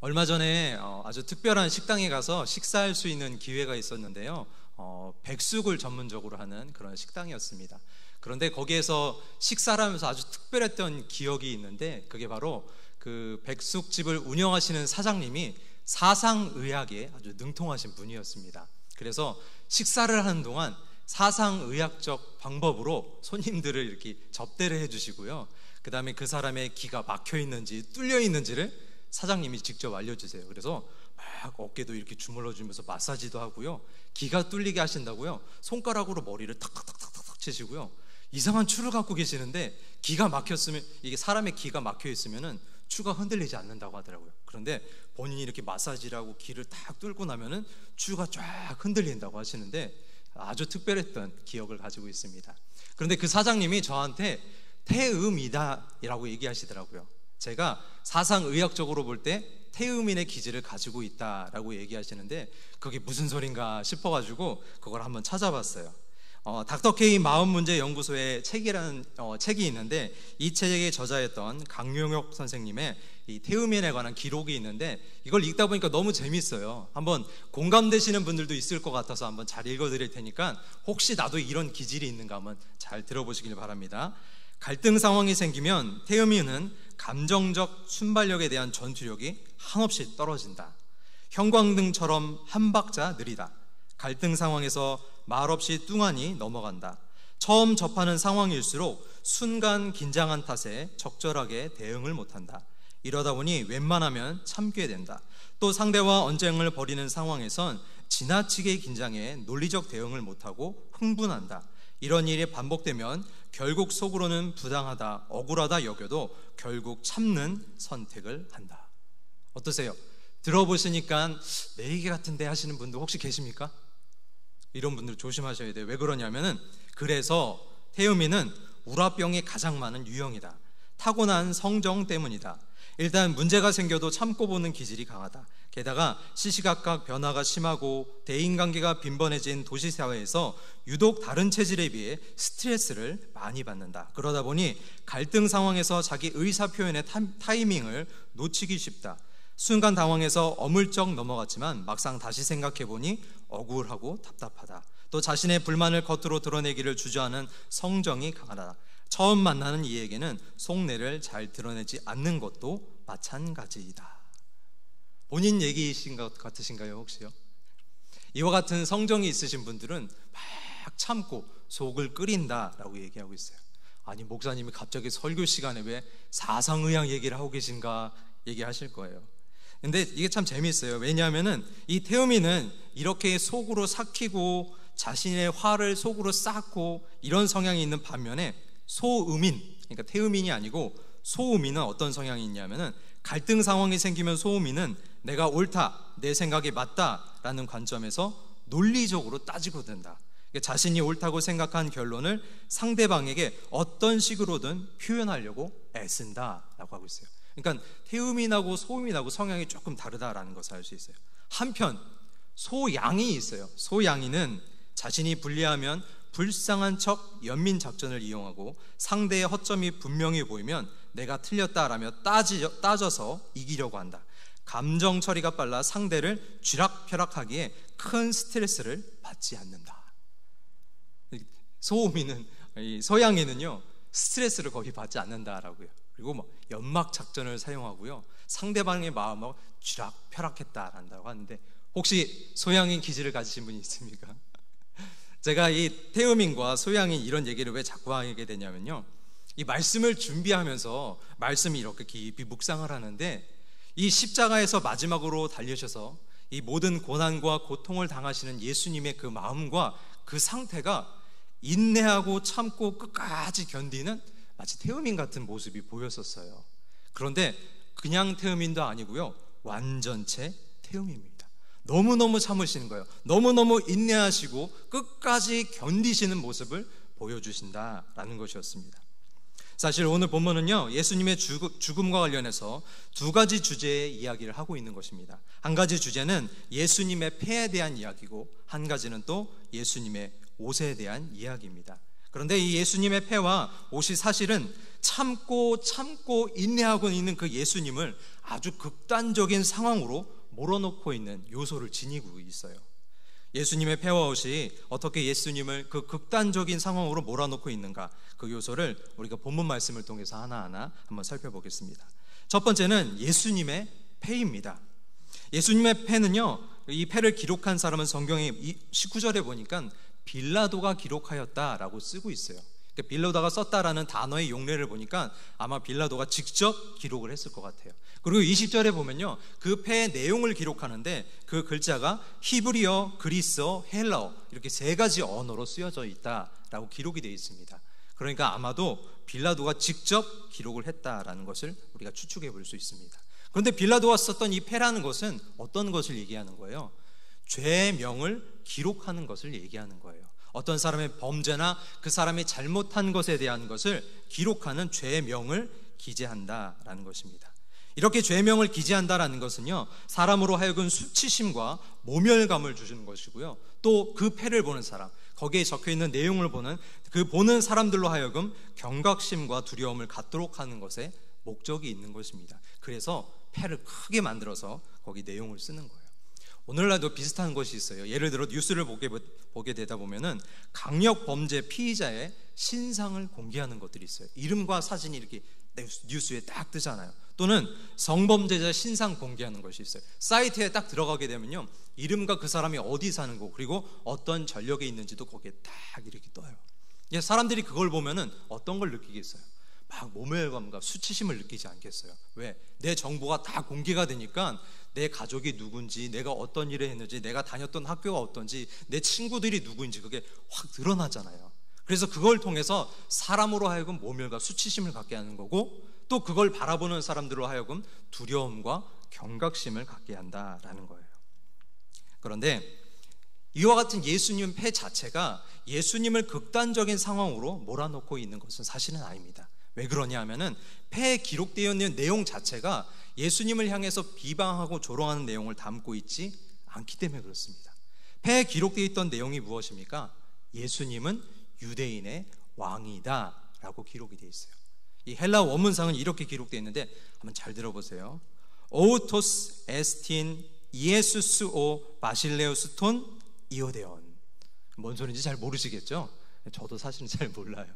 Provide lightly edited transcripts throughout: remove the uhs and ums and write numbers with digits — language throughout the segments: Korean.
얼마 전에 아주 특별한 식당에 가서 식사할 수 있는 기회가 있었는데요. 백숙을 전문적으로 하는 그런 식당이었습니다. 그런데 거기에서 식사를 하면서 아주 특별했던 기억이 있는데, 그게 바로 그 백숙집을 운영하시는 사장님이 사상의학에 아주 능통하신 분이었습니다. 그래서 식사를 하는 동안 사상의학적 방법으로 손님들을 이렇게 접대를 해주시고요, 그 다음에 그 사람의 기가 막혀 있는지 뚫려 있는지를 사장님이 직접 알려주세요. 그래서 막 어깨도 이렇게 주물러 주면서 마사지도 하고요, 기가 뚫리게 하신다고요, 손가락으로 머리를 탁탁탁탁탁 치시고요, 이상한 추를 갖고 계시는데 기가 막혔으면, 이게 사람의 기가 막혀 있으면은 추가 흔들리지 않는다고 하더라고요. 그런데 본인이 이렇게 마사지를 하고 기를 탁 뚫고 나면은 추가 쫙 흔들린다고 하시는데 아주 특별했던 기억을 가지고 있습니다. 그런데 그 사장님이 저한테 태음이다라고 얘기하시더라고요. 제가 사상의학적으로 볼 때 태음인의 기질을 가지고 있다라고 얘기하시는데 그게 무슨 소린가 싶어가지고 그걸 한번 찾아봤어요. 닥터 K 마음문제연구소의 책이라는 책이 있는데, 이 책의 저자였던 강용혁 선생님의 이 태음인에 관한 기록이 있는데, 이걸 읽다 보니까 너무 재밌어요. 한번 공감되시는 분들도 있을 것 같아서 한번 잘 읽어드릴 테니까 혹시 나도 이런 기질이 있는가 한번 잘 들어보시길 바랍니다. 갈등 상황이 생기면 태음인은 감정적 순발력에 대한 전투력이 한없이 떨어진다. 형광등처럼 한 박자 느리다. 갈등 상황에서 말없이 뚱하니 넘어간다. 처음 접하는 상황일수록 순간 긴장한 탓에 적절하게 대응을 못한다. 이러다 보니 웬만하면 참게 된다. 또 상대와 언쟁을 벌이는 상황에선 지나치게 긴장해 논리적 대응을 못하고 흥분한다. 이런 일이 반복되면 결국 속으로는 부당하다, 억울하다 여겨도 결국 참는 선택을 한다. 어떠세요? 들어보시니까 내 얘기 같은데 하시는 분들 혹시 계십니까? 이런 분들 조심하셔야 돼요. 왜 그러냐면은, 그래서 태음인은 우라병이 가장 많은 유형이다. 타고난 성정 때문이다. 일단 문제가 생겨도 참고 보는 기질이 강하다. 게다가 시시각각 변화가 심하고 대인관계가 빈번해진 도시사회에서 유독 다른 체질에 비해 스트레스를 많이 받는다. 그러다 보니 갈등 상황에서 자기 의사표현의 타이밍을 놓치기 쉽다. 순간 당황해서 어물쩍 넘어갔지만 막상 다시 생각해보니 억울하고 답답하다. 또 자신의 불만을 겉으로 드러내기를 주저하는 성정이 강하다. 처음 만나는 이에게는 속내를 잘 드러내지 않는 것도 마찬가지이다. 본인 얘기이신 것 같으신가요, 혹시요? 이와 같은 성정이 있으신 분들은 막 참고 속을 끓인다라고 얘기하고 있어요. 아니, 목사님이 갑자기 설교 시간에 왜 사상의학 얘기를 하고 계신가 얘기하실 거예요. 근데 이게 참 재미있어요. 왜냐하면은 이 태음인은 이렇게 속으로 삭히고 자신의 화를 속으로 쌓고 이런 성향이 있는 반면에 소음인, 그러니까 태음인이 아니고 소음인은 어떤 성향이 있냐면은, 갈등 상황이 생기면 소음인은 내가 옳다, 내 생각이 맞다라는 관점에서 논리적으로 따지고 든다. 그러니까 자신이 옳다고 생각한 결론을 상대방에게 어떤 식으로든 표현하려고 애쓴다라고 하고 있어요. 그러니까 태음인하고 소음인하고 성향이 조금 다르다라는 것을 알 수 있어요. 한편 소양이 있어요. 소양이는 자신이 불리하면 불쌍한 척 연민 작전을 이용하고 상대의 허점이 분명히 보이면 내가 틀렸다라며 따져서 이기려고 한다. 감정 처리가 빨라 상대를 쥐락펴락하기에 큰 스트레스를 받지 않는다. 소양이는요, 스트레스를 거의 받지 않는다라고요. 그리고 뭐 연막 작전을 사용하고요, 상대방의 마음을 쥐락펴락했다란다고 하는데, 혹시 소양인 기질을 가지신 분이 있습니까? 제가 이 태음인과 소양인 이런 얘기를 왜 자꾸 하게 되냐면요, 이 말씀을 준비하면서 말씀이 이렇게 깊이 묵상을 하는데, 이 십자가에서 마지막으로 달리셔서 이 모든 고난과 고통을 당하시는 예수님의 그 마음과 그 상태가 인내하고 참고 끝까지 견디는 마치 태음인 같은 모습이 보였었어요. 그런데 그냥 태음인도 아니고요, 완전체 태음입니다. 너무너무 참으시는 거예요. 너무너무 인내하시고 끝까지 견디시는 모습을 보여주신다라는 것이었습니다. 사실 오늘 본문은요, 예수님의 죽음과 관련해서 두 가지 주제의 이야기를 하고 있는 것입니다. 한 가지 주제는 예수님의 패에 대한 이야기고, 한 가지는 또 예수님의 옷에 대한 이야기입니다. 그런데 이 예수님의 패와 옷이 사실은 참고 인내하고 있는 그 예수님을 아주 극단적인 상황으로 몰아넣고 있는 요소를 지니고 있어요. 예수님의 패화옷이 어떻게 예수님을 그 극단적인 상황으로 몰아넣고 있는가, 그 요소를 우리가 본문 말씀을 통해서 하나하나 한번 살펴보겠습니다. 첫 번째는 예수님의 패입니다. 예수님의 패는요, 이 패를 기록한 사람은 성경의 19절에 보니까 빌라도가 기록하였다라고 쓰고 있어요. 빌라도가 썼다라는 단어의 용례를 보니까 아마 빌라도가 직접 기록을 했을 것 같아요. 그리고 20절에 보면요, 그 패의 내용을 기록하는데 그 글자가 히브리어, 그리스어, 헬라어 이렇게 세 가지 언어로 쓰여져 있다라고 기록이 되어 있습니다. 그러니까 아마도 빌라도가 직접 기록을 했다라는 것을 우리가 추측해 볼 수 있습니다. 그런데 빌라도가 썼던 이 패라는 것은 어떤 것을 얘기하는 거예요? 죄의 명을 기록하는 것을 얘기하는 거예요. 어떤 사람의 범죄나 그 사람이 잘못한 것에 대한 것을 기록하는 죄의 명을 기재한다라는 것입니다. 이렇게 죄의 명을 기재한다라는 것은요, 사람으로 하여금 수치심과 모멸감을 주시는 것이고요, 또 그 패를 보는 사람, 거기에 적혀있는 내용을 보는 그 보는 사람들로 하여금 경각심과 두려움을 갖도록 하는 것에 목적이 있는 것입니다. 그래서 패를 크게 만들어서 거기 내용을 쓰는 거예요. 오늘날도 비슷한 것이 있어요. 예를 들어 뉴스를 보게 되다 보면은 강력 범죄 피의자의 신상을 공개하는 것들이 있어요. 이름과 사진이 이렇게 뉴스에 딱 뜨잖아요. 또는 성범죄자 신상 공개하는 것이 있어요. 사이트에 딱 들어가게 되면요, 이름과 그 사람이 어디 사는 거, 그리고 어떤 전력에 있는지도 거기에 딱 이렇게 떠요. 사람들이 그걸 보면은 어떤 걸 느끼겠어요? 막 모멸감과 수치심을 느끼지 않겠어요? 왜? 내 정보가 다 공개가 되니까 내 가족이 누군지, 내가 어떤 일을 했는지, 내가 다녔던 학교가 어떤지, 내 친구들이 누구인지 그게 확 드러나잖아요. 그래서 그걸 통해서 사람으로 하여금 모멸과 수치심을 갖게 하는 거고, 또 그걸 바라보는 사람들로 하여금 두려움과 경각심을 갖게 한다라는 거예요. 그런데 이와 같은 예수님 패 자체가 예수님을 극단적인 상황으로 몰아넣고 있는 것은 사실은 아닙니다. 왜 그러냐 하면은 패에 기록되어 있는 내용 자체가 예수님을 향해서 비방하고 조롱하는 내용을 담고 있지 않기 때문에 그렇습니다. 패에 기록되어 있던 내용이 무엇입니까? 예수님은 유대인의 왕이다 라고 기록이 되어 있어요. 이 헬라 원문상은 이렇게 기록되어 있는데 한번 잘 들어보세요. 오토스 에스틴 이에수스 오 바실레우스 톤 이오데온. 뭔 소리인지 잘 모르시겠죠? 저도 사실은 잘 몰라요.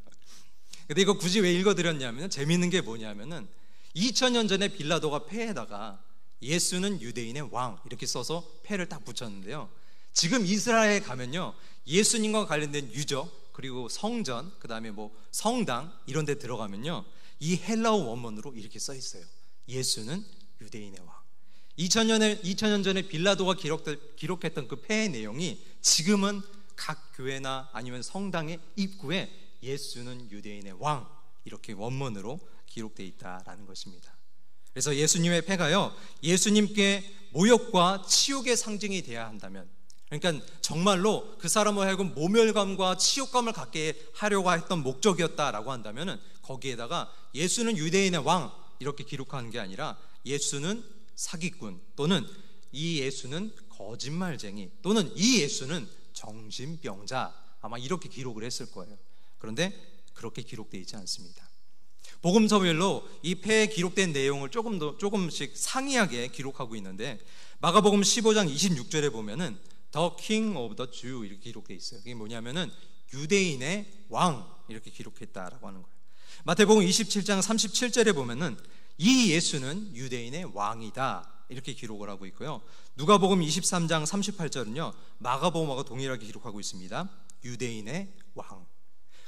근데 이거 굳이 왜 읽어드렸냐면, 재밌는 게 뭐냐면은 2000년 전에 빌라도가 패에다가 예수는 유대인의 왕 이렇게 써서 패를 딱 붙였는데요, 지금 이스라엘에 가면요, 예수님과 관련된 유적, 그리고 성전, 그 다음에 뭐 성당 이런 데 들어가면요, 이 헬라어 원문으로 이렇게 써 있어요. 예수는 유대인의 왕. 2000년 전에 빌라도가 기록했던 그 패의 내용이 지금은 각 교회나 아니면 성당의 입구에 예수는 유대인의 왕 이렇게 원문으로 기록되어 있다라는 것입니다. 그래서 예수님의 패가요, 예수님께 모욕과 치욕의 상징이 되어야 한다면, 그러니까 정말로 그 사람을 하여금 모멸감과 치욕감을 갖게 하려고 했던 목적이었다라고 한다면, 거기에다가 예수는 유대인의 왕 이렇게 기록하는 게 아니라 예수는 사기꾼, 또는 이 예수는 거짓말쟁이, 또는 이 예수는 정신병자, 아마 이렇게 기록을 했을 거예요. 그런데 그렇게 기록되어 있지 않습니다. 복음서별로 이 패에 기록된 내용을 조금씩 상이하게 기록하고 있는데, 마가복음 15장 26절에 보면은 The King of the Jew 이렇게 기록되어 있어요. 그게 뭐냐면은 유대인의 왕 이렇게 기록했다라고 하는 거예요. 마태복음 27장 37절에 보면은 이 예수는 유대인의 왕이다 이렇게 기록을 하고 있고요. 누가복음 23장 38절은요, 마가복음하고 동일하게 기록하고 있습니다. 유대인의 왕.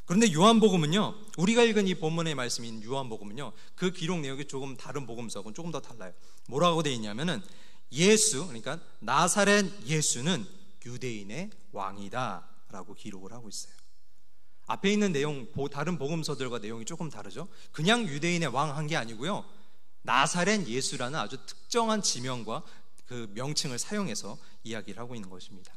그런데 요한복음은요, 우리가 읽은 이 본문의 말씀인 요한복음은요, 그 기록 내용이 조금 다른 복음서하고는 조금 더 달라요. 뭐라고 되어 있냐면은 예수, 그러니까 나사렛 예수는 유대인의 왕이다 라고 기록을 하고 있어요. 앞에 있는 내용, 다른 복음서들과 내용이 조금 다르죠. 그냥 유대인의 왕 한 게 아니고요, 나사렛 예수라는 아주 특정한 지명과 그 명칭을 사용해서 이야기를 하고 있는 것입니다.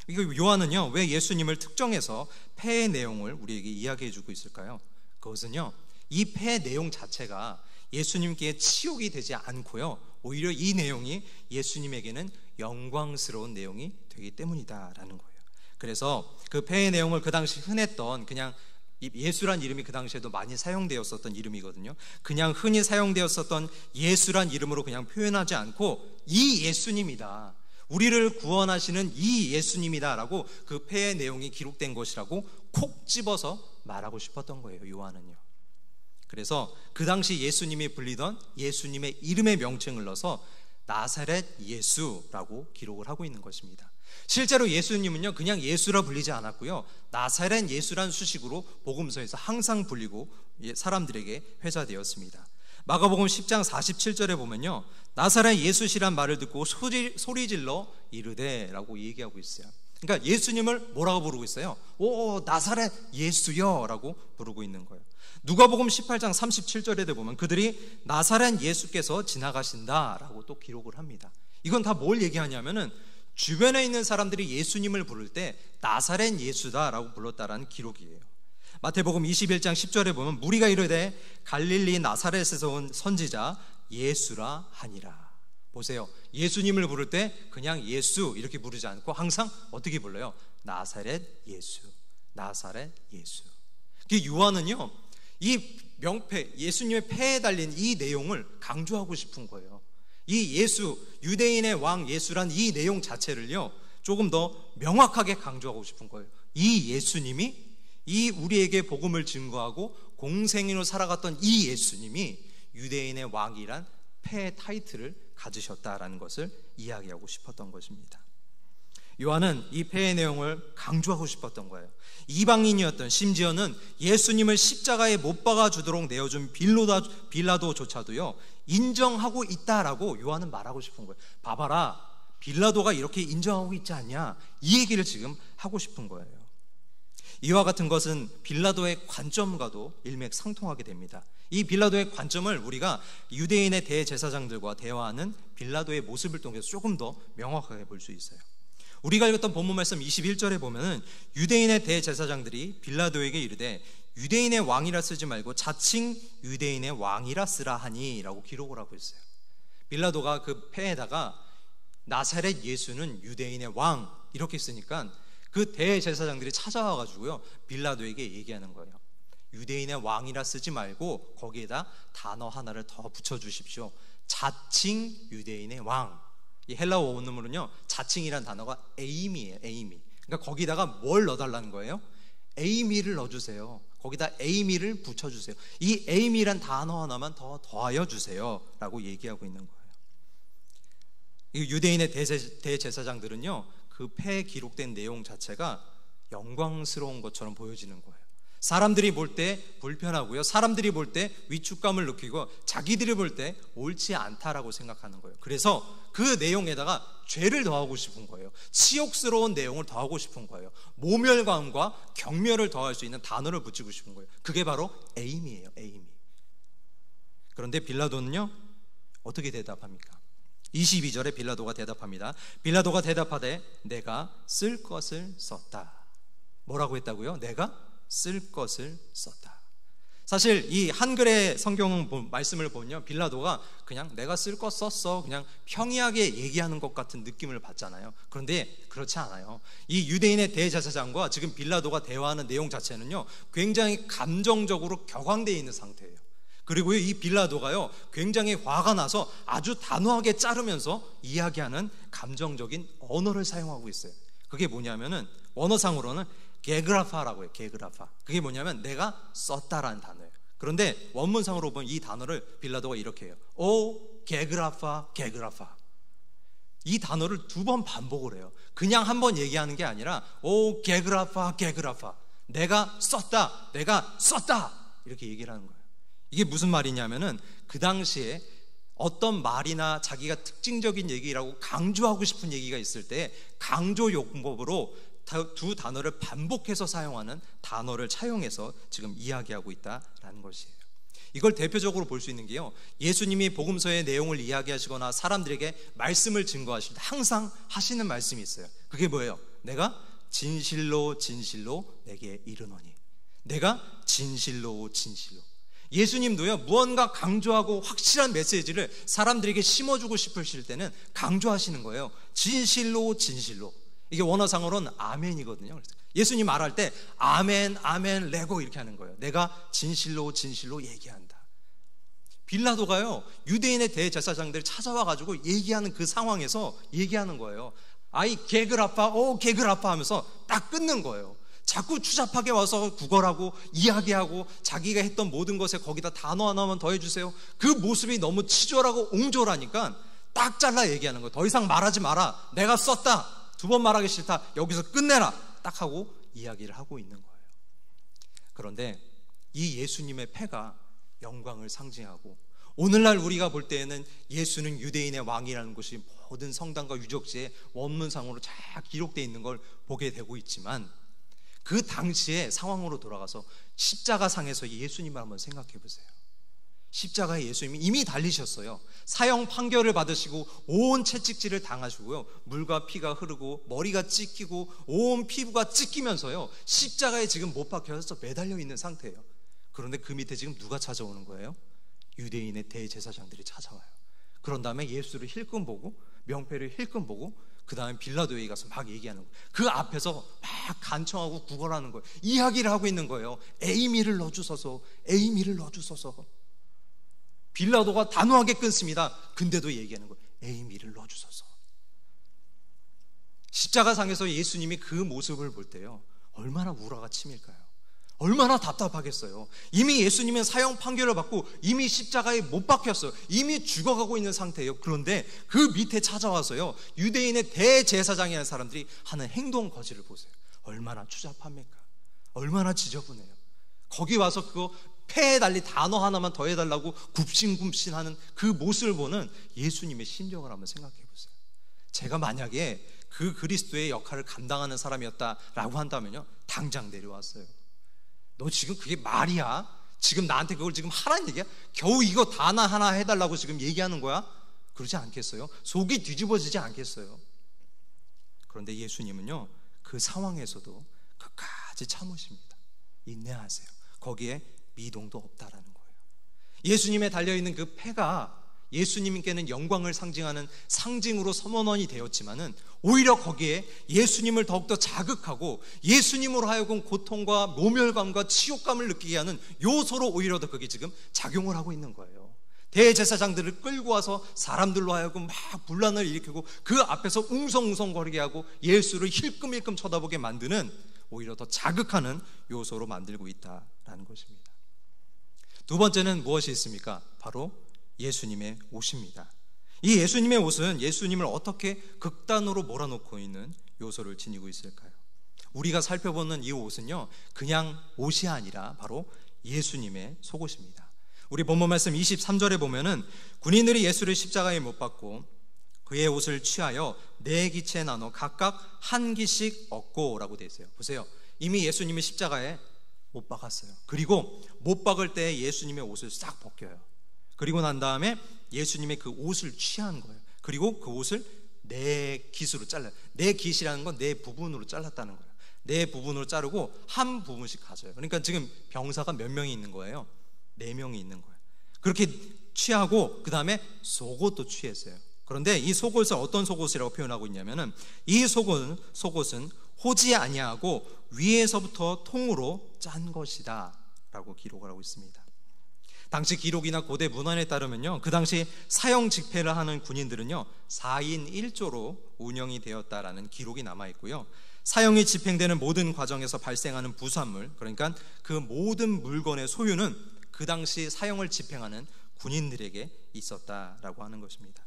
이거 요한은요, 왜 예수님을 특정해서 패의 내용을 우리에게 이야기해 주고 있을까요? 그것은요, 이 패의 내용 자체가 예수님께 치욕이 되지 않고요, 오히려 이 내용이 예수님에게는 영광스러운 내용이 되기 때문이다라는 거예요. 그래서 그 패의 내용을 그 당시 흔했던 그냥 이 예수란 이름이 그 당시에도 많이 사용되었었던 이름이거든요. 그냥 흔히 사용되었었던 예수란 이름으로 그냥 표현하지 않고 이 예수님이다, 우리를 구원하시는 이 예수님이다 라고 그 패의 내용이 기록된 것이라고 콕 집어서 말하고 싶었던 거예요, 요한은요. 그래서 그 당시 예수님이 불리던 예수님의 이름의 명칭을 넣어서 나사렛 예수라고 기록을 하고 있는 것입니다. 실제로 예수님은요, 그냥 예수라 불리지 않았고요, 나사렛 예수란 수식으로 복음서에서 항상 불리고 사람들에게 회자되었습니다. 마가복음 10장 47절에 보면요, 나사렛 예수시란 말을 듣고 소리질러 이르되 라고 얘기하고 있어요. 그러니까 예수님을 뭐라고 부르고 있어요? 오, 나사렛 예수여 라고 부르고 있는 거예요. 누가복음 18장 37절에 보면 그들이 나사렛 예수께서 지나가신다 라고 또 기록을 합니다. 이건 다 뭘 얘기하냐면은 주변에 있는 사람들이 예수님을 부를 때 나사렛 예수다 라고 불렀다라는 기록이에요. 마태복음 21장 10절에 보면 무리가 이르되 갈릴리 나사렛에서 온 선지자 예수라 하니라. 보세요, 예수님을 부를 때 그냥 예수 이렇게 부르지 않고 항상 어떻게 불러요? 나사렛 예수, 나사렛 예수. 요한은요, 이 명패, 예수님의 패에 달린 이 내용을 강조하고 싶은 거예요. 이 예수, 유대인의 왕 예수란 이 내용 자체를요, 조금 더 명확하게 강조하고 싶은 거예요. 이 예수님이, 이 우리에게 복음을 증거하고 공생애로 살아갔던 이 예수님이 유대인의 왕이란 패의 타이틀을 가지셨다라는 것을 이야기하고 싶었던 것입니다. 요한은 이 패의 내용을 강조하고 싶었던 거예요. 이방인이었던, 심지어는 예수님을 십자가에 못 박아 주도록 내어준 빌라도조차도요 인정하고 있다라고 요한은 말하고 싶은 거예요. 봐봐라, 빌라도가 이렇게 인정하고 있지 않냐, 이 얘기를 지금 하고 싶은 거예요. 이와 같은 것은 빌라도의 관점과도 일맥상통하게 됩니다. 이 빌라도의 관점을 우리가 유대인의 대제사장들과 대화하는 빌라도의 모습을 통해서 조금 더 명확하게 볼 수 있어요. 우리가 읽었던 본문 말씀 21절에 보면은 유대인의 대제사장들이 빌라도에게 이르되 유대인의 왕이라 쓰지 말고 자칭 유대인의 왕이라 쓰라 하니 라고 기록을 하고 있어요. 빌라도가 그 패에다가 나사렛 예수는 유대인의 왕 이렇게 쓰니까 그 대제사장들이 찾아와가지고요 빌라도에게 얘기하는 거예요. 유대인의 왕이라 쓰지 말고 거기에다 단어 하나를 더 붙여주십시오. 자칭 유대인의 왕. 이 헬라어 원문으로는요 자칭이란 단어가 에이미예요. 에이미. 그러니까 거기다가 뭘 넣어달라는 거예요? 에이미를 넣어주세요. 거기다 에이미를 붙여주세요. 이 에이미란 단어 하나만 더 더하여 주세요 라고 얘기하고 있는 거예요. 이 유대인의 대제사장들은요 그 패에 기록된 내용 자체가 영광스러운 것처럼 보여지는 거예요. 사람들이 볼 때 불편하고요, 사람들이 볼 때 위축감을 느끼고 자기들이 볼 때 옳지 않다라고 생각하는 거예요. 그래서 그 내용에다가 죄를 더하고 싶은 거예요. 치욕스러운 내용을 더하고 싶은 거예요. 모멸감과 경멸을 더할 수 있는 단어를 붙이고 싶은 거예요. 그게 바로 에이미예요. 에이미. 그런데 빌라도는요 어떻게 대답합니까? 22절에 빌라도가 대답합니다. 빌라도가 대답하되 내가 쓸 것을 썼다. 뭐라고 했다고요? 내가 쓸 것을 썼다. 사실 이 한글의 성경 말씀을 보면요 빌라도가 그냥 내가 쓸 것 썼어 그냥 평이하게 얘기하는 것 같은 느낌을 받잖아요. 그런데 그렇지 않아요. 이 유대인의 대제사장과 지금 빌라도가 대화하는 내용 자체는요 굉장히 감정적으로 격앙되어 있는 상태예요. 그리고 이 빌라도가요 굉장히 화가 나서 아주 단호하게 자르면서 이야기하는 감정적인 언어를 사용하고 있어요. 그게 뭐냐면은 원어상으로는 게그라파라고 해요. 게그라파. 그게 뭐냐면 내가 썼다라는 단어예요. 그런데 원문상으로 보면 이 단어를 빌라도가 이렇게 해요. 오 게그라파 게그라파. 이 단어를 2번 반복을 해요. 그냥 한 번 얘기하는 게 아니라 오 게그라파 게그라파. 내가 썼다 내가 썼다 이렇게 얘기를 하는 거예요. 이게 무슨 말이냐면은 그 당시에 어떤 말이나 자기가 특징적인 얘기라고 강조하고 싶은 얘기가 있을 때 강조 용법으로 두 단어를 반복해서 사용하는 단어를 차용해서 지금 이야기하고 있다라는 것이에요. 이걸 대표적으로 볼 수 있는 게요 예수님이 복음서의 내용을 이야기하시거나 사람들에게 말씀을 증거하실 때 항상 하시는 말씀이 있어요. 그게 뭐예요? 내가 진실로 진실로 내게 이르노니. 내가 진실로 진실로. 예수님도요 무언가 강조하고 확실한 메시지를 사람들에게 심어주고 싶으실 때는 강조하시는 거예요. 진실로 진실로. 이게 원어상으로는 아멘이거든요. 예수님 말할 때 아멘 아멘 레고 이렇게 하는 거예요. 내가 진실로 진실로 얘기한다. 빌라도가요, 유대인의 대제사장들 찾아와가지고 얘기하는 그 상황에서 얘기하는 거예요. 아이 개글 아파, 개글 아파 하면서 딱 끊는 거예요. 자꾸 추잡하게 와서 구걸하고 이야기하고 자기가 했던 모든 것에 거기다 단어 하나만 더 해주세요. 그 모습이 너무 치졸하고 옹졸하니까 딱 잘라 얘기하는 거예요. 더 이상 말하지 마라. 내가 썼다. 2번 말하기 싫다. 여기서 끝내라. 딱 하고 이야기를 하고 있는 거예요. 그런데 이 예수님의 패가 영광을 상징하고, 오늘날 우리가 볼 때에는 예수는 유대인의 왕이라는 것이 모든 성당과 유적지에 원문상으로 잘 기록되어 있는 걸 보게 되고 있지만, 그 당시의 상황으로 돌아가서 십자가상에서 예수님을 한번 생각해 보세요. 십자가에 예수님이 이미 달리셨어요. 사형 판결을 받으시고 온 채찍질을 당하시고요, 물과 피가 흐르고 머리가 찢기고 온 피부가 찢기면서요, 십자가에 지금 못 박혀서 매달려 있는 상태예요. 그런데 그 밑에 지금 누가 찾아오는 거예요? 유대인의 대제사장들이 찾아와요. 그런 다음에 예수를 힐끔 보고, 명패를 힐끔 보고, 그 다음에 빌라도에 가서 막 얘기하는 거예요. 그 앞에서 막 간청하고 구걸하는 거예요. 이야기를 하고 있는 거예요. 에이미를 넣어주소서, 에이미를 넣어주소서. 빌라도가 단호하게 끊습니다. 근데도 얘기하는 거예요. 에이미를 넣어주소서. 십자가상에서 예수님이 그 모습을 볼 때요, 얼마나 우라가 치밀까요? 얼마나 답답하겠어요. 이미 예수님은 사형 판결을 받고 이미 십자가에 못 박혔어요. 이미 죽어가고 있는 상태예요. 그런데 그 밑에 찾아와서요, 유대인의 대제사장이라는 사람들이 하는 행동 거지를 보세요. 얼마나 추잡합니까? 얼마나 지저분해요. 거기 와서 그거 폐에 달리 단어 하나만 더 해달라고 굽신굽신하는 그 모습을 보는 예수님의 심정을 한번 생각해 보세요. 제가 만약에 그 그리스도의 역할을 감당하는 사람이었다라고 한다면요, 당장 내려왔어요. 너 지금 그게 말이야? 지금 나한테 그걸 지금 하라는 얘기야? 겨우 이거 단어 하나 해달라고 지금 얘기하는 거야? 그러지 않겠어요? 속이 뒤집어지지 않겠어요? 그런데 예수님은요, 그 상황에서도 끝까지 참으십니다. 인내하세요. 거기에 미동도 없다라는 거예요. 예수님의 달려있는 그 패가 예수님께는 영광을 상징하는 상징으로 선언이 되었지만은, 오히려 거기에 예수님을 더욱더 자극하고 예수님으로 하여금 고통과 모멸감과 치욕감을 느끼게 하는 요소로 오히려 더 그게 지금 작용을 하고 있는 거예요. 대제사장들을 끌고 와서 사람들로 하여금 막 분란을 일으키고 그 앞에서 웅성웅성거리게 하고 예수를 힐끔힐끔 쳐다보게 만드는, 오히려 더 자극하는 요소로 만들고 있다라는 것입니다. 두 번째는 무엇이 있습니까? 바로 예수님의 옷입니다. 이 예수님의 옷은 예수님을 어떻게 극단으로 몰아놓고 있는 요소를 지니고 있을까요? 우리가 살펴보는 이 옷은요, 그냥 옷이 아니라 바로 예수님의 속옷입니다. 우리 본문 말씀 23절에 보면은, 군인들이 예수를 십자가에 못 박고 그의 옷을 취하여 4기째 나눠 각각 한 기씩 얻고 라고 되어 있어요. 보세요. 이미 예수님이 십자가에 못 박았어요. 그리고 못 박을 때 예수님의 옷을 싹 벗겨요. 그리고 난 다음에 예수님의 그 옷을 취한 거예요. 그리고 그 옷을 4깃으로 잘라요. 4깃이라는 건 4부분으로 잘랐다는 거예요. 4부분으로 자르고 한 부분씩 가져요. 그러니까 지금 병사가 몇 명이 있는 거예요? 4명이 있는 거예요. 그렇게 취하고 그 다음에 속옷도 취했어요. 그런데 이 속옷을 어떤 속옷이라고 표현하고 있냐면은, 이 속옷은 호지 아니하고 위에서부터 통으로 짠 것이다 라고 기록을 하고 있습니다. 당시 기록이나 고대 문헌에 따르면요, 그 당시 사형 집회를 하는 군인들은요 4인 1조로 운영이 되었다라는 기록이 남아있고요, 사형이 집행되는 모든 과정에서 발생하는 부산물, 그러니까 그 모든 물건의 소유는 그 당시 사형을 집행하는 군인들에게 있었다라고 하는 것입니다.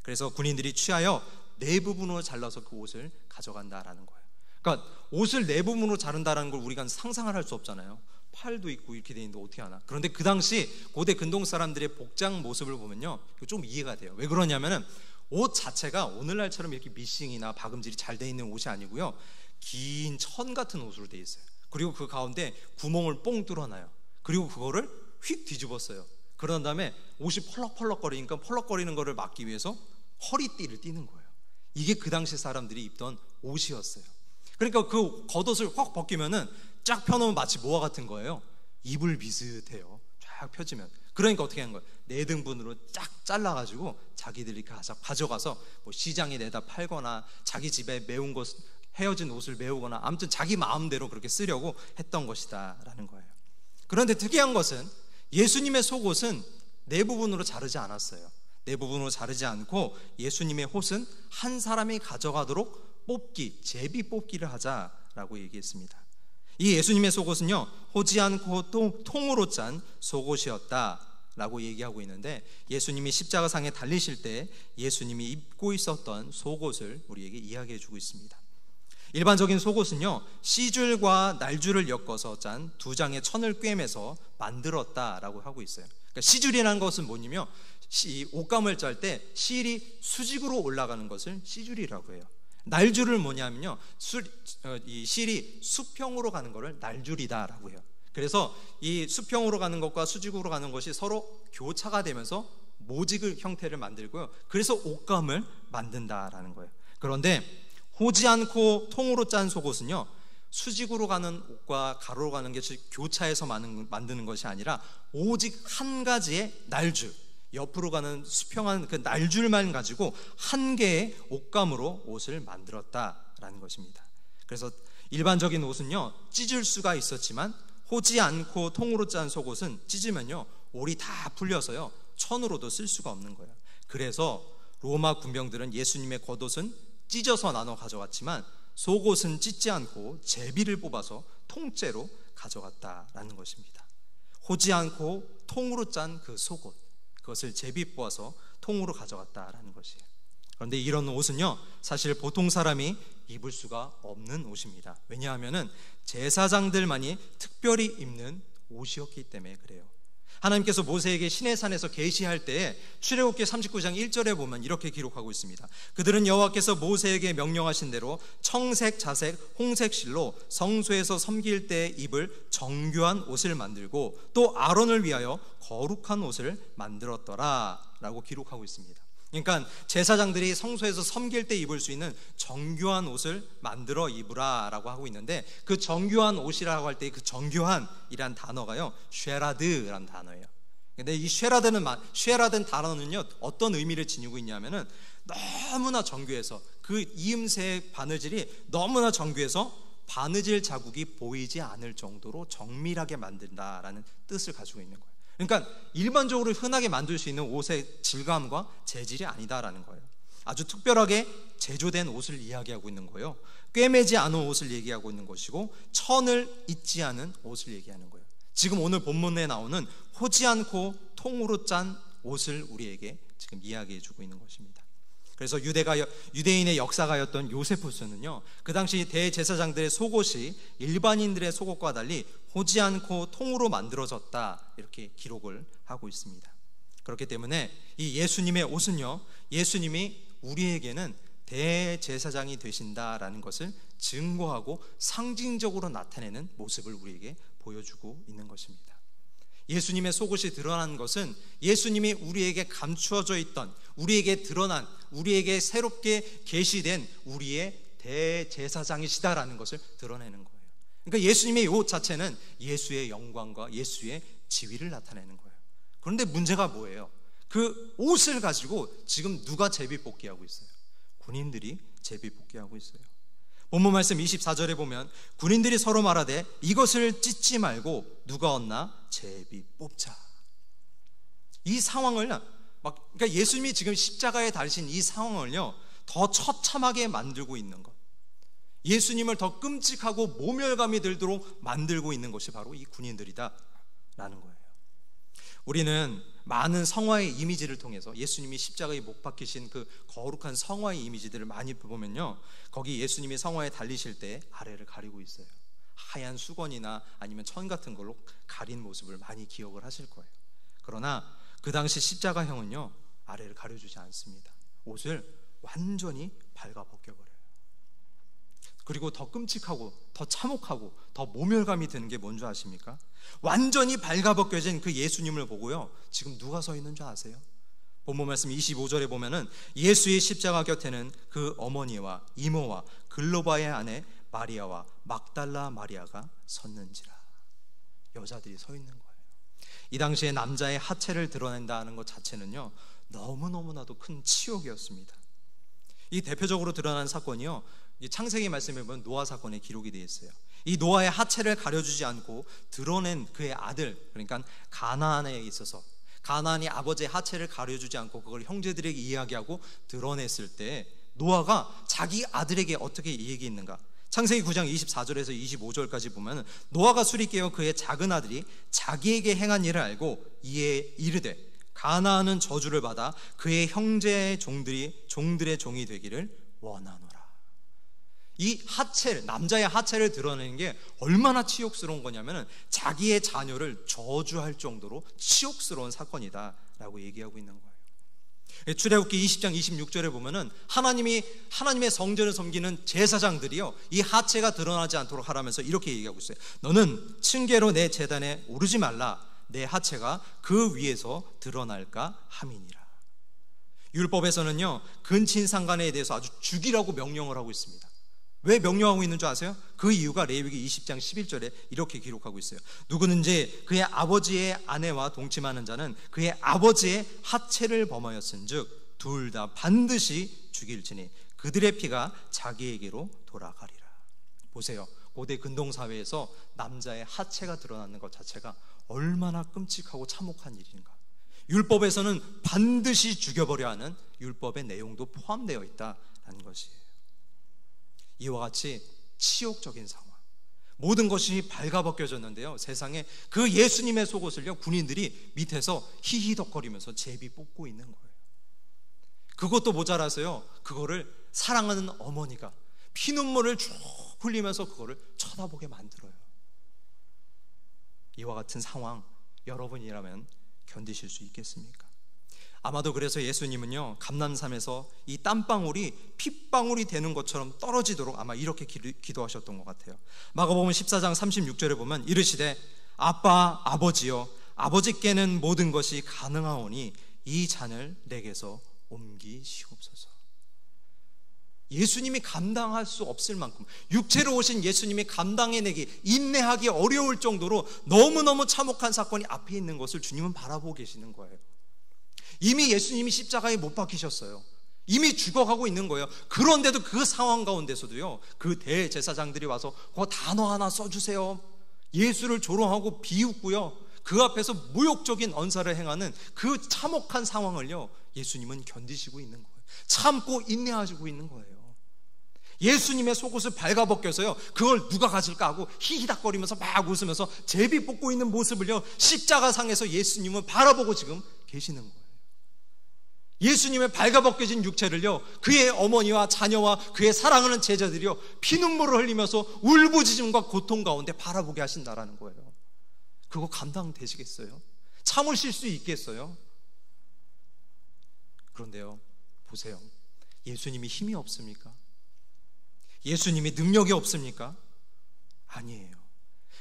그래서 군인들이 취하여 4부분으로 잘라서 그 옷을 가져간다라는 거예요. 그러니까 옷을 4부분으로 자른다라는 걸 우리가 상상을 할 수 없잖아요. 팔도 있고 이렇게 돼 있는데 어떻게 하나. 그런데 그 당시 고대 근동 사람들의 복장 모습을 보면요, 좀 이해가 돼요. 왜 그러냐면은 옷 자체가 오늘날처럼 이렇게 미싱이나 박음질이 잘 돼 있는 옷이 아니고요, 긴 천 같은 옷으로 돼 있어요. 그리고 그 가운데 구멍을 뽕 뚫어놔요. 그리고 그거를 휙 뒤집었어요. 그런 다음에 옷이 펄럭펄럭거리니까 펄럭거리는 거를 막기 위해서 허리띠를 띠는 거예요. 이게 그 당시 사람들이 입던 옷이었어요. 그러니까 그 겉옷을 확 벗기면은 쫙 펴놓으면 마치 뭐와 같은 거예요? 이불 비슷해요. 쫙 펴지면. 그러니까 어떻게 하는 거예요? 4등분으로 쫙 잘라가지고 자기들이 가져가서 뭐 시장에 내다 팔거나 자기 집에 매운 것 헤어진 옷을 메우거나 아무튼 자기 마음대로 그렇게 쓰려고 했던 것이다 라는 거예요. 그런데 특이한 것은 예수님의 속옷은 네 부분으로 자르지 않았어요. 네 부분으로 자르지 않고 예수님의 옷은 한 사람이 가져가도록 제비 뽑기를 하자라고 얘기했습니다. 이 예수님의 속옷은요, 호지 않고 통으로 짠 속옷이었다 라고 얘기하고 있는데, 예수님이 십자가상에 달리실 때 예수님이 입고 있었던 속옷을 우리에게 이야기해 주고 있습니다. 일반적인 속옷은요, 씨줄과 날줄을 엮어서 짠 두 장의 천을 꿰매서 만들었다라고 하고 있어요. 그러니까 씨줄이라는 것은 뭐냐면, 옷감을 짤 때 실이 수직으로 올라가는 것을 씨줄이라고 해요. 날줄을 뭐냐면요, 이 실이 수평으로 가는 것을 날줄이다라고 해요. 그래서 이 수평으로 가는 것과 수직으로 가는 것이 서로 교차가 되면서 모직 형태를 만들고요, 그래서 옷감을 만든다라는 거예요. 그런데 호지 않고 통으로 짠 속옷은요, 수직으로 가는 옷과 가로로 가는 것이 교차해서 만드는 것이 아니라 오직 한 가지의 날줄, 옆으로 가는 수평한 그 날줄만 가지고 한 개의 옷감으로 옷을 만들었다라는 것입니다. 그래서 일반적인 옷은요, 찢을 수가 있었지만 호지 않고 통으로 짠 속옷은 찢으면요, 올이 다 풀려서요, 천으로도 쓸 수가 없는 거예요. 그래서 로마 군병들은 예수님의 겉옷은 찢어서 나눠 가져갔지만 속옷은 찢지 않고 제비를 뽑아서 통째로 가져갔다라는 것입니다. 호지 않고 통으로 짠 그 속옷, 그것을 제비 뽑아서 통으로 가져갔다라는 것이에요. 그런데 이런 옷은요, 사실 보통 사람이 입을 수가 없는 옷입니다. 왜냐하면 제사장들만이 특별히 입는 옷이었기 때문에 그래요. 하나님께서 모세에게 시내산에서 계시할 때에 출애굽기 39장 1절에 보면 이렇게 기록하고 있습니다. 그들은 여호와께서 모세에게 명령하신 대로 청색, 자색, 홍색 실로 성소에서 섬길 때 입을 정교한 옷을 만들고 또 아론을 위하여 거룩한 옷을 만들었더라 라고 기록하고 있습니다. 그러니까 제사장들이 성소에서 섬길 때 입을 수 있는 정교한 옷을 만들어 입으라 라고 하고 있는데, 그 정교한 옷이라고 할 때 그 정교한이란 단어가요, 쉐라드라는 단어예요. 근데 이 쉐라든 단어는요, 어떤 의미를 지니고 있냐면은 너무나 정교해서, 그 이음새의 바느질이 너무나 정교해서 바느질 자국이 보이지 않을 정도로 정밀하게 만든다라는 뜻을 가지고 있는 거예요. 그러니까 일반적으로 흔하게 만들 수 있는 옷의 질감과 재질이 아니다라는 거예요. 아주 특별하게 제조된 옷을 이야기하고 있는 거예요. 꿰매지 않은 옷을 얘기하고 있는 것이고, 천을 잇지 않은 옷을 얘기하는 거예요. 지금 오늘 본문에 나오는 호지 않고 통으로 짠 옷을 우리에게 지금 이야기해 주고 있는 것입니다. 그래서 유대인의 역사가였던 요세푸스는요, 그 당시 대제사장들의 속옷이 일반인들의 속옷과 달리 호지 않고 통으로 만들어졌다, 이렇게 기록을 하고 있습니다. 그렇기 때문에 이 예수님의 옷은요, 예수님이 우리에게는 대제사장이 되신다라는 것을 증거하고 상징적으로 나타내는 모습을 우리에게 보여주고 있는 것입니다. 예수님의 속옷이 드러나는 것은 예수님이 우리에게 감추어져 있던, 우리에게 드러난, 우리에게 새롭게 계시된 우리의 대제사장이시다라는 것을 드러내는 거예요. 그러니까 예수님의 옷 자체는 예수의 영광과 예수의 지위를 나타내는 거예요. 그런데 문제가 뭐예요? 그 옷을 가지고 지금 누가 제비뽑기하고 있어요? 군인들이 제비뽑기하고 있어요. 본문 말씀 24절에 보면 군인들이 서로 말하되 이것을 찢지 말고 누가 얻나 제비 뽑자. 이 상황을 그러니까 예수님이 지금 십자가에 달리신 이 상황을요, 더 처참하게 만들고 있는 것, 예수님을 더 끔찍하고 모멸감이 들도록 만들고 있는 것이 바로 이 군인들이다라는 거예요. 우리는 많은 성화의 이미지를 통해서 예수님이 십자가에 못 박히신 그 거룩한 성화의 이미지들을 많이 보면요, 거기 예수님이 성화에 달리실 때 아래를 가리고 있어요. 하얀 수건이나 아니면 천 같은 걸로 가린 모습을 많이 기억을 하실 거예요. 그러나 그 당시 십자가형은요, 아래를 가려주지 않습니다. 옷을 완전히 발가 벗겨버려요. 그리고 더 끔찍하고 더 참혹하고 더 모멸감이 드는 게 뭔지 아십니까? 완전히 발가벗겨진 그 예수님을 보고요, 지금 누가 서 있는 줄 아세요? 본문 말씀 25절에 보면은 예수의 십자가 곁에는 그 어머니와 이모와 글로바의 아내 마리아와 막달라 마리아가 섰는지라. 여자들이 서 있는 거예요. 이 당시에 남자의 하체를 드러낸다는 것 자체는요, 너무너무나도 큰 치욕이었습니다. 이 대표적으로 드러난 사건이요, 이 창세기 말씀에 보면 노아 사건에 기록이 되어 있어요. 이 노아의 하체를 가려주지 않고 드러낸 그의 아들, 그러니까 가나안에 있어서 가나안이 아버지의 하체를 가려주지 않고 그걸 형제들에게 이야기하고 드러냈을 때 노아가 자기 아들에게 어떻게 얘기했는가? 창세기 9장 24절에서 25절까지 보면 노아가 술이 깨어 그의 작은 아들이 자기에게 행한 일을 알고 이에 이르되 가나안은 저주를 받아 그의 형제의 종들의 종이 되기를 원하노라. 이 하체를, 남자의 하체를 드러내는 게 얼마나 치욕스러운 거냐면 자기의 자녀를 저주할 정도로 치욕스러운 사건이다 라고 얘기하고 있는 거예요. 출애굽기 20장 26절에 보면은 하나님의 성전을 섬기는 제사장들이요, 이 하체가 드러나지 않도록 하라면서 이렇게 얘기하고 있어요. 너는 층계로 내 제단에 오르지 말라. 내 하체가 그 위에서 드러날까 함이니라. 율법에서는요, 근친상간에 대해서 아주 죽이라고 명령을 하고 있습니다. 왜 명령하고 있는 줄 아세요? 그 이유가 레위기 20장 11절에 이렇게 기록하고 있어요. 누구든지 그의 아버지의 아내와 동침하는 자는 그의 아버지의 하체를 범하였은즉 둘 다 반드시 죽일지니 그들의 피가 자기에게로 돌아가리라. 보세요, 고대 근동사회에서 남자의 하체가 드러나는 것 자체가 얼마나 끔찍하고 참혹한 일인가. 율법에서는 반드시 죽여버려야 하는 율법의 내용도 포함되어 있다는 것이에요. 이와 같이 치욕적인 상황, 모든 것이 발가벗겨졌는데요, 세상에 그 예수님의 속옷을요, 군인들이 밑에서 히히덕거리면서 제비 뽑고 있는 거예요. 그것도 모자라서요, 그거를 사랑하는 어머니가 피눈물을 쭉 흘리면서 그거를 쳐다보게 만들어요. 이와 같은 상황 여러분이라면 견디실 수 있겠습니까? 아마도 그래서 예수님은요, 감람산에서 이 땀방울이 핏방울이 되는 것처럼 떨어지도록 아마 이렇게 기도하셨던 것 같아요. 마가복음 14장 36절에 보면 이르시되 아빠 아버지여 아버지께는 모든 것이 가능하오니 이 잔을 내게서 옮기시옵소서. 예수님이 감당할 수 없을 만큼, 육체로 오신 예수님이 감당해내기, 인내하기 어려울 정도로 너무너무 참혹한 사건이 앞에 있는 것을 주님은 바라보고 계시는 거예요. 이미 예수님이 십자가에 못 박히셨어요. 이미 죽어가고 있는 거예요. 그런데도 그 상황 가운데서도요, 그 대제사장들이 와서 그 단어 하나 써주세요. 예수를 조롱하고 비웃고요, 그 앞에서 모욕적인 언사를 행하는 그 참혹한 상황을요, 예수님은 견디시고 있는 거예요. 참고 인내하시고 있는 거예요. 예수님의 속옷을 발가벗겨서요, 그걸 누가 가질까 하고 히히닥거리면서 막 웃으면서 제비 뽑고 있는 모습을요, 십자가상에서 예수님은 바라보고 지금 계시는 거예요. 예수님의 발가벗겨진 육체를요, 그의 어머니와 자녀와 그의 사랑하는 제자들이요, 피눈물을 흘리면서 울부짖음과 고통 가운데 바라보게 하신다라는 거예요. 그거 감당되시겠어요? 참으실 수 있겠어요? 그런데요, 보세요, 예수님이 힘이 없습니까? 예수님이 능력이 없습니까? 아니에요.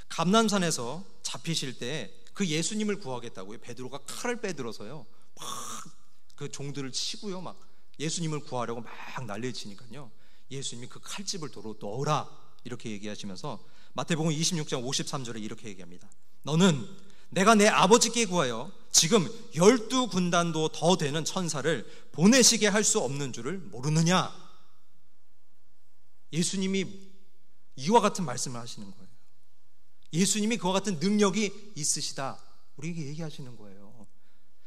감람산에서 잡히실 때 그 예수님을 구하겠다고요, 베드로가 칼을 빼들어서요 막 그 종들을 치고요, 막 예수님을 구하려고 막 난리를 치니까요, 예수님이 그 칼집을 도로 넣어라 이렇게 얘기하시면서 마태복음 26장 53절에 이렇게 얘기합니다. 너는 내가 내 아버지께 구하여 지금 12군단도 더 되는 천사를 보내시게 할 수 없는 줄을 모르느냐. 예수님이 이와 같은 말씀을 하시는 거예요. 예수님이 그와 같은 능력이 있으시다, 우리에게 얘기하시는 거예요.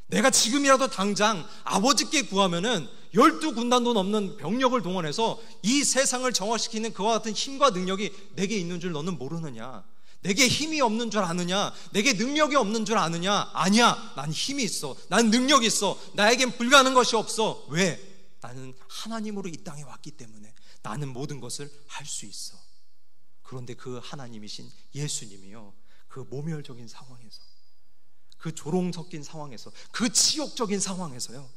내가 지금이라도 당장 아버지께 구하면은 12군단도 넘는 병력을 동원해서 이 세상을 정화시키는 그와 같은 힘과 능력이 내게 있는 줄 너는 모르느냐. 내게 힘이 없는 줄 아느냐. 내게 능력이 없는 줄 아느냐. 아니야, 난 힘이 있어, 난 능력이 있어, 나에겐 불가능한 것이 없어. 왜? 나는 하나님으로 이 땅에 왔기 때문에 나는 모든 것을 할 수 있어. 그런데 그 하나님이신 예수님이요, 그 모멸적인 상황에서, 그 조롱 섞인 상황에서, 그 치욕적인 상황에서요,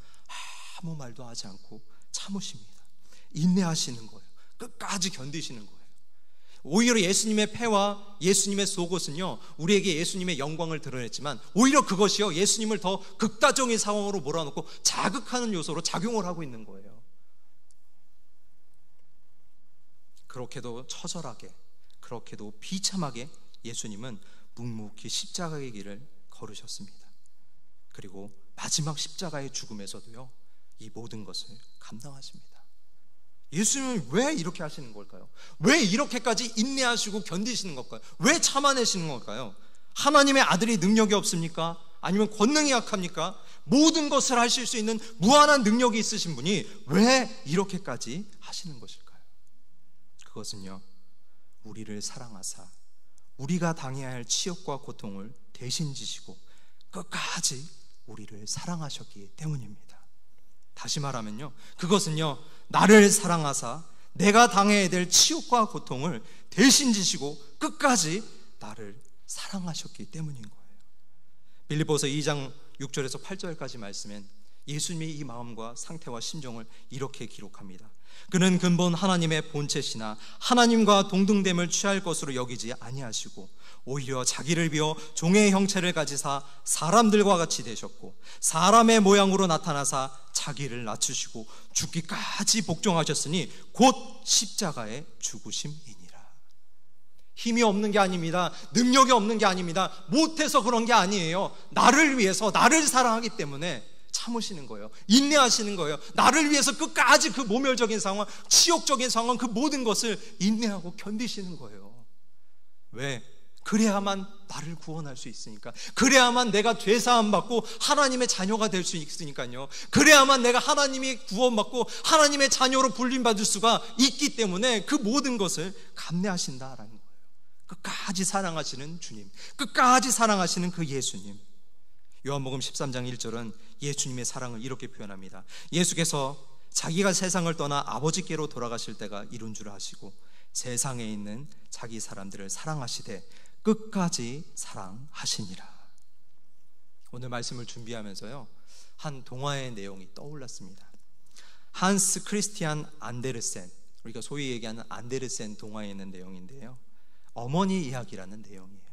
아무 말도 하지 않고 참으십니다. 인내하시는 거예요. 끝까지 견디시는 거예요. 오히려 예수님의 패와 예수님의 속옷은요, 우리에게 예수님의 영광을 드러냈지만 오히려 그것이요, 예수님을 더 극단적인 상황으로 몰아넣고 자극하는 요소로 작용을 하고 있는 거예요. 그렇게도 처절하게, 그렇게도 비참하게 예수님은 묵묵히 십자가의 길을 걸으셨습니다. 그리고 마지막 십자가의 죽음에서도요, 이 모든 것을 감당하십니다. 예수님은 왜 이렇게 하시는 걸까요? 왜 이렇게까지 인내하시고 견디시는 걸까요? 왜 참아내시는 걸까요? 하나님의 아들이 능력이 없습니까? 아니면 권능이 약합니까? 모든 것을 하실 수 있는 무한한 능력이 있으신 분이 왜 이렇게까지 하시는 것일까요? 그것은요, 우리를 사랑하사 우리가 당해야 할 치욕과 고통을 대신 지시고 끝까지 우리를 사랑하셨기 때문입니다. 다시 말하면요, 그것은요, 나를 사랑하사 내가 당해야 될 치욕과 고통을 대신 지시고 끝까지 나를 사랑하셨기 때문인 거예요. 빌립보서 2장 6절에서 8절까지 말씀엔 예수님이 이 마음과 상태와 심정을 이렇게 기록합니다. 그는 근본 하나님의 본체시나 하나님과 동등됨을 취할 것으로 여기지 아니하시고 오히려 자기를 비워 종의 형체를 가지사 사람들과 같이 되셨고 사람의 모양으로 나타나사 자기를 낮추시고 죽기까지 복종하셨으니 곧 십자가의 죽으심이니라. 힘이 없는 게 아닙니다. 능력이 없는 게 아닙니다. 못해서 그런 게 아니에요. 나를 위해서, 나를 사랑하기 때문에 참으시는 거예요. 인내하시는 거예요. 나를 위해서 끝까지 그 모멸적인 상황, 치욕적인 상황, 그 모든 것을 인내하고 견디시는 거예요. 왜? 그래야만 나를 구원할 수 있으니까. 그래야만 내가 죄사함 받고 하나님의 자녀가 될 수 있으니까요. 그래야만 내가 하나님이 구원받고 하나님의 자녀로 불림받을 수가 있기 때문에 그 모든 것을 감내하신다라는 거예요. 끝까지 사랑하시는 주님, 끝까지 사랑하시는 그 예수님. 요한복음 13장 1절은 예수님의 사랑을 이렇게 표현합니다. 예수께서 자기가 세상을 떠나 아버지께로 돌아가실 때가 이룬 줄 아시고 세상에 있는 자기 사람들을 사랑하시되 끝까지 사랑하시니라. 오늘 말씀을 준비하면서요, 한 동화의 내용이 떠올랐습니다. 한스 크리스티안 안데르센, 우리가 소위 얘기하는 안데르센 동화에 있는 내용인데요, 어머니 이야기라는 내용이에요.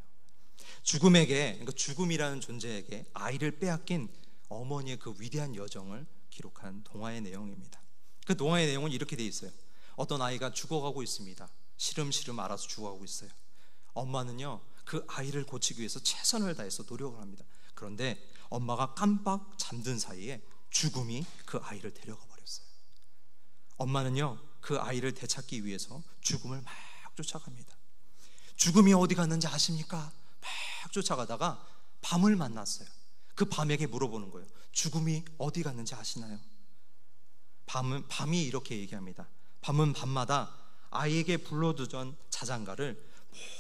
죽음에게, 그러니까 죽음이라는 존재에게 아이를 빼앗긴 어머니의 그 위대한 여정을 기록한 동화의 내용입니다. 그 동화의 내용은 이렇게 돼 있어요. 어떤 아이가 죽어가고 있습니다. 시름시름 알아서 죽어가고 있어요. 엄마는요, 그 아이를 고치기 위해서 최선을 다해서 노력을 합니다. 그런데 엄마가 깜빡 잠든 사이에 죽음이 그 아이를 데려가 버렸어요. 엄마는요, 그 아이를 되찾기 위해서 죽음을 막 쫓아갑니다. 죽음이 어디 갔는지 아십니까? 막 쫓아가다가 밤을 만났어요. 그 밤에게 물어보는 거예요. 죽음이 어디 갔는지 아시나요? 밤이 이렇게 얘기합니다. 밤은 밤마다 아이에게 불러두던 자장가를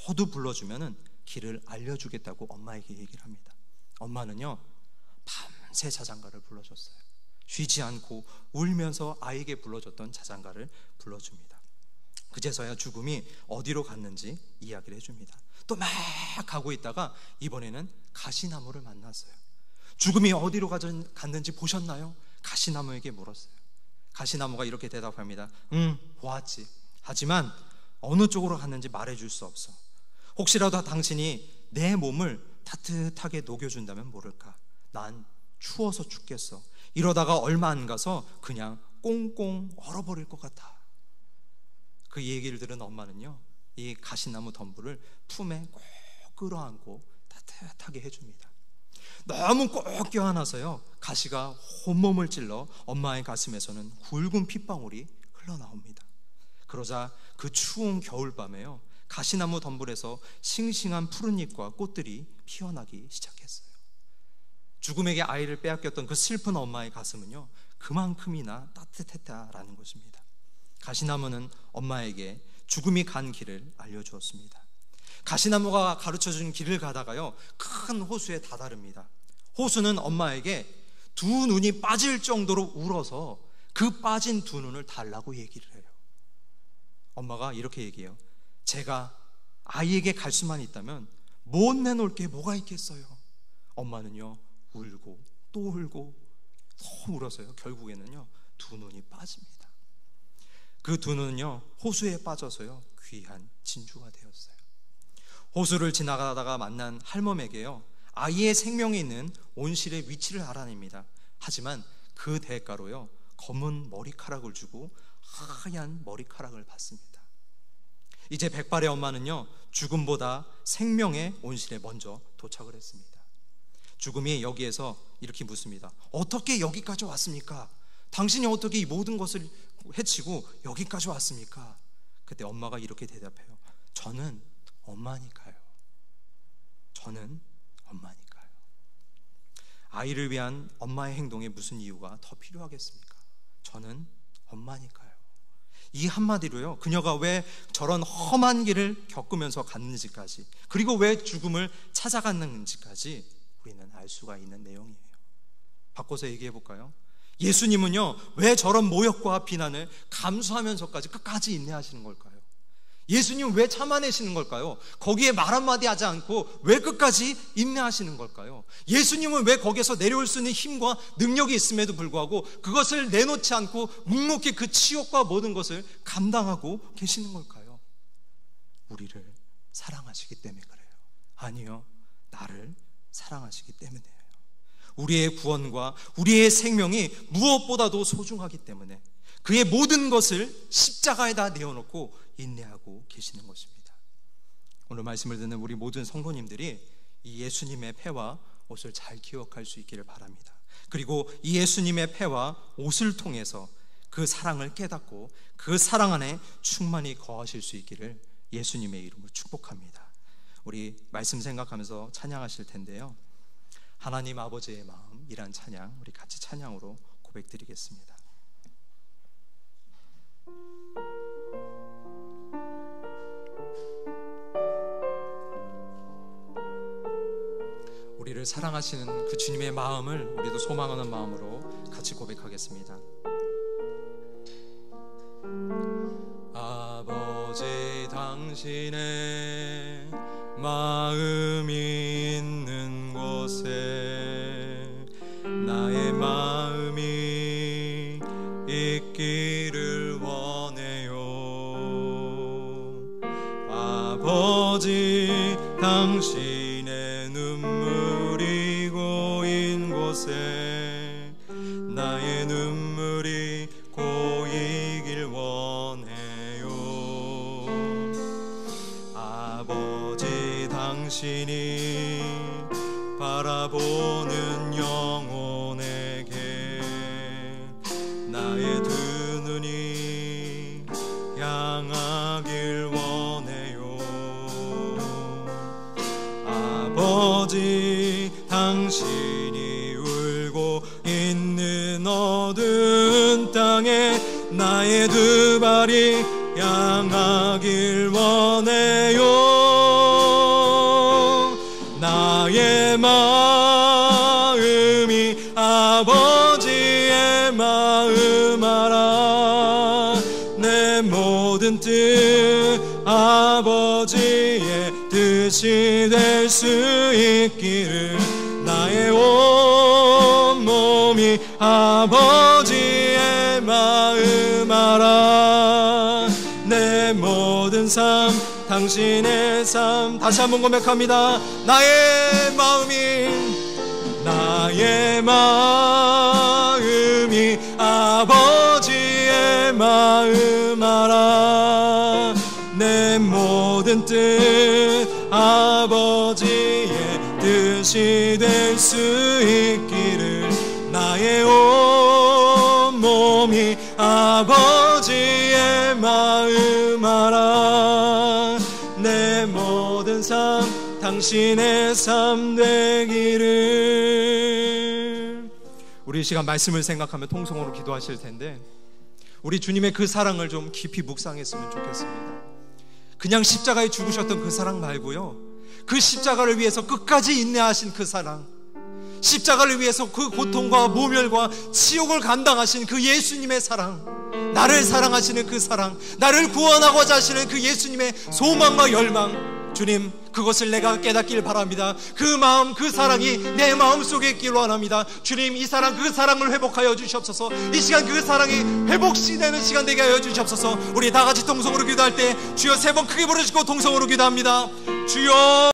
모두 불러주면은 길을 알려주겠다고 엄마에게 얘기를 합니다. 엄마는요, 밤새 자장가를 불러줬어요. 쉬지 않고 울면서 아이에게 불러줬던 자장가를 불러줍니다. 그제서야 죽음이 어디로 갔는지 이야기를 해줍니다. 또 막 가고 있다가 이번에는 가시나무를 만났어요. 죽음이 어디로 갔는지 보셨나요? 가시나무에게 물었어요. 가시나무가 이렇게 대답합니다. 보았지. 하지만 어느 쪽으로 갔는지 말해줄 수 없어. 혹시라도 당신이 내 몸을 따뜻하게 녹여준다면 모를까. 난 추워서 죽겠어. 이러다가 얼마 안 가서 그냥 꽁꽁 얼어버릴 것 같아. 그 얘기를 들은 엄마는요, 이 가시나무 덤불을 품에 꼭 끌어안고 따뜻하게 해줍니다. 너무 꼭 껴안아서요, 가시가 온몸을 찔러 엄마의 가슴에서는 굵은 핏방울이 흘러나옵니다. 그러자 그 추운 겨울밤에요, 가시나무 덤불에서 싱싱한 푸른잎과 꽃들이 피어나기 시작했어요. 죽음에게 아이를 빼앗겼던 그 슬픈 엄마의 가슴은요, 그만큼이나 따뜻했다라는 것입니다. 가시나무는 엄마에게 죽음이 간 길을 알려주었습니다. 가시나무가 가르쳐준 길을 가다가요, 큰 호수에 다다릅니다. 호수는 엄마에게 두 눈이 빠질 정도로 울어서 그 빠진 두 눈을 달라고 얘기를 해요. 엄마가 이렇게 얘기해요. 제가 아이에게 갈 수만 있다면 못 내놓을 게 뭐가 있겠어요. 엄마는요, 울고 또 울고 너무 울어서요, 결국에는요, 두 눈이 빠집니다. 그 두 눈은요, 호수에 빠져서요, 귀한 진주가 되었어요. 호수를 지나가다가 만난 할멈에게요, 아이의 생명이 있는 온실의 위치를 알아냅니다. 하지만 그 대가로요, 검은 머리카락을 주고 하얀 머리카락을 받습니다. 이제 백발의 엄마는요, 죽음보다 생명의 온실에 먼저 도착을 했습니다. 죽음이 여기에서 이렇게 묻습니다. 어떻게 여기까지 왔습니까? 당신이 어떻게 이 모든 것을 해치고 여기까지 왔습니까? 그때 엄마가 이렇게 대답해요. 저는 엄마니까요. 저는 엄마니까요. 아이를 위한 엄마의 행동에 무슨 이유가 더 필요하겠습니까? 저는 엄마니까요. 이 한마디로요, 그녀가 왜 저런 험한 길을 겪으면서 갔는지까지, 그리고 왜 죽음을 찾아갔는지까지 우리는 알 수가 있는 내용이에요. 바꿔서 얘기해 볼까요? 예수님은요, 왜 저런 모욕과 비난을 감수하면서까지 끝까지 인내하시는 걸까요? 예수님은 왜 참아내시는 걸까요? 거기에 말 한마디 하지 않고 왜 끝까지 인내하시는 걸까요? 예수님은 왜 거기에서 내려올 수 있는 힘과 능력이 있음에도 불구하고 그것을 내놓지 않고 묵묵히 그 치욕과 모든 것을 감당하고 계시는 걸까요? 우리를 사랑하시기 때문에 그래요. 아니요, 나를 사랑하시기 때문이에요. 우리의 구원과 우리의 생명이 무엇보다도 소중하기 때문에 그의 모든 것을 십자가에다 내어놓고 인내하고 계시는 것입니다. 오늘 말씀을 듣는 우리 모든 성도님들이 이 예수님의 패와 옷을 잘 기억할 수 있기를 바랍니다. 그리고 이 예수님의 패와 옷을 통해서 그 사랑을 깨닫고 그 사랑 안에 충만히 거하실 수 있기를 예수님의 이름으로 축복합니다. 우리 말씀 생각하면서 찬양하실 텐데요, 하나님 아버지의 마음이란 찬양, 우리 같이 찬양으로 고백드리겠습니다. 우리를 사랑하시는 그 주님의 마음을 우리도 소망하는 마음으로 같이 고백하겠습니다. 아버지, 당신의 마음이 있는 곳에 나의 마음이 있기를 원해요. 아버지, 당신의 눈물이 고인 곳에 나의 눈물이 고이길 원해요. 아버지, 당신이 바라보는 영혼에게 나의 두 눈이 향하길 원해요. 아버지, 당신이 울고 있는 어두운 땅에 나의 두 발이 향하길 원해요. 나의 마음이 아버지의 마음 알아. 내 모든 뜻 아버지의 뜻이 될 수 있기를 나의 온 몸이 아버지의 마음 알아. 내 모든 삶 당신의 삶. 다시 한번 고백합니다. 나의 마음이 아버지의 마음 알아. 내 모든 뜻 아버지의 뜻이 될 수 있기를 나의 온 몸이 아버지의 마음 알아. 내 모든 삶 당신의 삶 되기를. 우리 이 시간 말씀을 생각하며 통성으로 기도하실 텐데 우리 주님의 그 사랑을 좀 깊이 묵상했으면 좋겠습니다. 그냥 십자가에 죽으셨던 그 사랑 말고요, 그 십자가를 위해서 끝까지 인내하신 그 사랑, 십자가를 위해서 그 고통과 모멸과 치욕을 감당하신 그 예수님의 사랑, 나를 사랑하시는 그 사랑, 나를 구원하고자 하시는 그 예수님의 소망과 열망, 주님 그것을 내가 깨닫길 바랍니다. 그 마음, 그 사랑이 내 마음속에 있기를 원합니다. 주님, 이 사랑, 그 사랑을 회복하여 주시옵소서. 이 시간 그 사랑이 회복되는 시간 되게 하여 주시옵소서. 우리 다 같이 동성으로 기도할 때 주여 세 번 크게 부르시고 동성으로 기도합니다. 주여.